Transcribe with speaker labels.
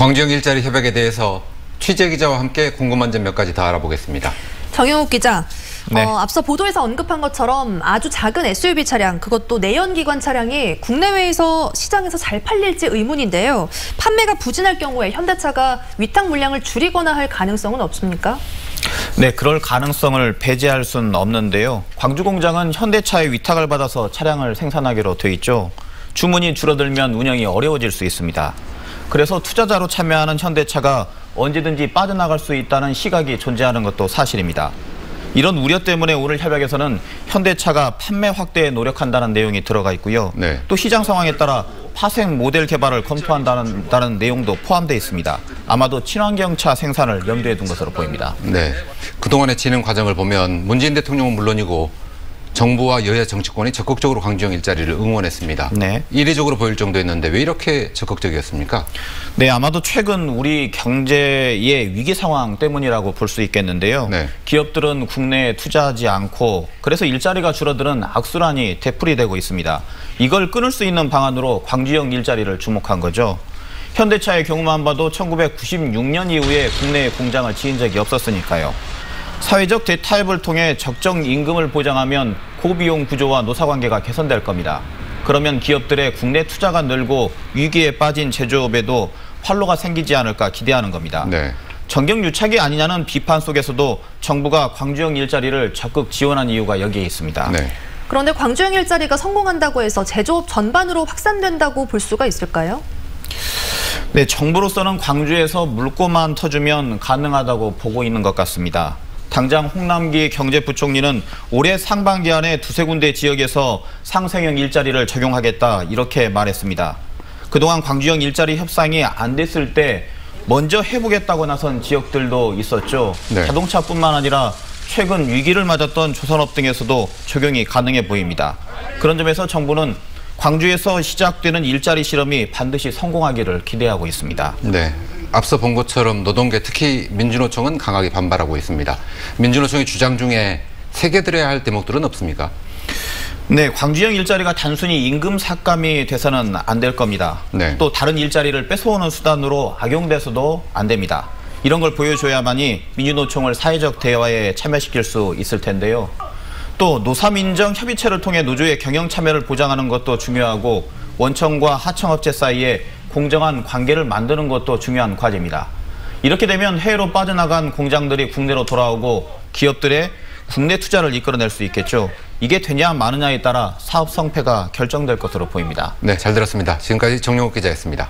Speaker 1: 광주형 일자리 협약에 대해서 취재기자와 함께 궁금한 점 몇 가지 더 알아보겠습니다.
Speaker 2: 정영욱 기자,
Speaker 3: 네.
Speaker 2: 앞서 보도에서 언급한 것처럼 아주 작은 SUV 차량, 그것도 내연기관 차량이 국내외에서 시장에서 잘 팔릴지 의문인데요. 판매가 부진할 경우에 현대차가 위탁 물량을 줄이거나 할 가능성은 없습니까?
Speaker 3: 네, 그럴 가능성을 배제할 수는 없는데요. 광주 공장은 현대차의 위탁을 받아서 차량을 생산하기로 돼 있죠. 주문이 줄어들면 운영이 어려워질 수 있습니다. 그래서 투자자로 참여하는 현대차가 언제든지 빠져나갈 수 있다는 시각이 존재하는 것도 사실입니다. 이런 우려 때문에 오늘 협약에서는 현대차가 판매 확대에 노력한다는 내용이 들어가 있고요.
Speaker 1: 네.
Speaker 3: 또 시장 상황에 따라 파생 모델 개발을 검토한다는 내용도 포함되어 있습니다. 아마도 친환경차 생산을 염두에 둔 것으로 보입니다.
Speaker 1: 네, 그동안의 진행 과정을 보면 문재인 대통령은 물론이고 정부와 여야 정치권이 적극적으로 광주형 일자리를 응원했습니다.
Speaker 3: 네.
Speaker 1: 이례적으로 보일 정도였는데 왜 이렇게 적극적이었습니까?
Speaker 3: 네, 아마도 최근 우리 경제의 위기 상황 때문이라고 볼 수 있겠는데요.
Speaker 1: 네.
Speaker 3: 기업들은 국내에 투자하지 않고 그래서 일자리가 줄어드는 악순환이 되풀이되고 있습니다. 이걸 끊을 수 있는 방안으로 광주형 일자리를 주목한 거죠. 현대차의 경우만 봐도 1996년 이후에 국내에 공장을 지은 적이 없었으니까요. 사회적 대타협을 통해 적정 임금을 보장하면 고비용 구조와 노사관계가 개선될 겁니다. 그러면 기업들의 국내 투자가 늘고 위기에 빠진 제조업에도 활로가 생기지 않을까 기대하는 겁니다.
Speaker 1: 네.
Speaker 3: 정경유착이 아니냐는 비판 속에서도 정부가 광주형 일자리를 적극 지원한 이유가 여기에 있습니다.
Speaker 1: 네.
Speaker 2: 그런데 광주형 일자리가 성공한다고 해서 제조업 전반으로 확산된다고 볼 수가 있을까요?
Speaker 3: 네, 정부로서는 광주에서 물꼬만 터주면 가능하다고 보고 있는 것 같습니다. 당장 홍남기 경제부총리는 올해 상반기 안에 두세 군데 지역에서 상생형 일자리를 적용하겠다 이렇게 말했습니다. 그동안 광주형 일자리 협상이 안 됐을 때 먼저 해보겠다고 나선 지역들도 있었죠.
Speaker 1: 네.
Speaker 3: 자동차뿐만 아니라 최근 위기를 맞았던 조선업 등에서도 적용이 가능해 보입니다. 그런 점에서 정부는 광주에서 시작되는 일자리 실험이 반드시 성공하기를 기대하고 있습니다.
Speaker 1: 네. 앞서 본 것처럼 노동계 특히 민주노총은 강하게 반발하고 있습니다. 민주노총의 주장 중에 새겨들어야 할 대목들은 없습니까?
Speaker 3: 네, 광주형 일자리가 단순히 임금 삭감이 돼서는 안 될 겁니다.
Speaker 1: 네.
Speaker 3: 또 다른 일자리를 뺏어오는 수단으로 악용돼서도 안 됩니다. 이런 걸 보여줘야만이 민주노총을 사회적 대화에 참여시킬 수 있을 텐데요. 또 노사민정 협의체를 통해 노조의 경영 참여를 보장하는 것도 중요하고 원청과 하청업체 사이에 공정한 관계를 만드는 것도 중요한 과제입니다. 이렇게 되면 해외로 빠져나간 공장들이 국내로 돌아오고 기업들의 국내 투자를 이끌어낼 수 있겠죠. 이게 되냐 마느냐에 따라 사업 성패가 결정될 것으로 보입니다.
Speaker 1: 네, 잘 들었습니다. 지금까지 정영욱 기자였습니다.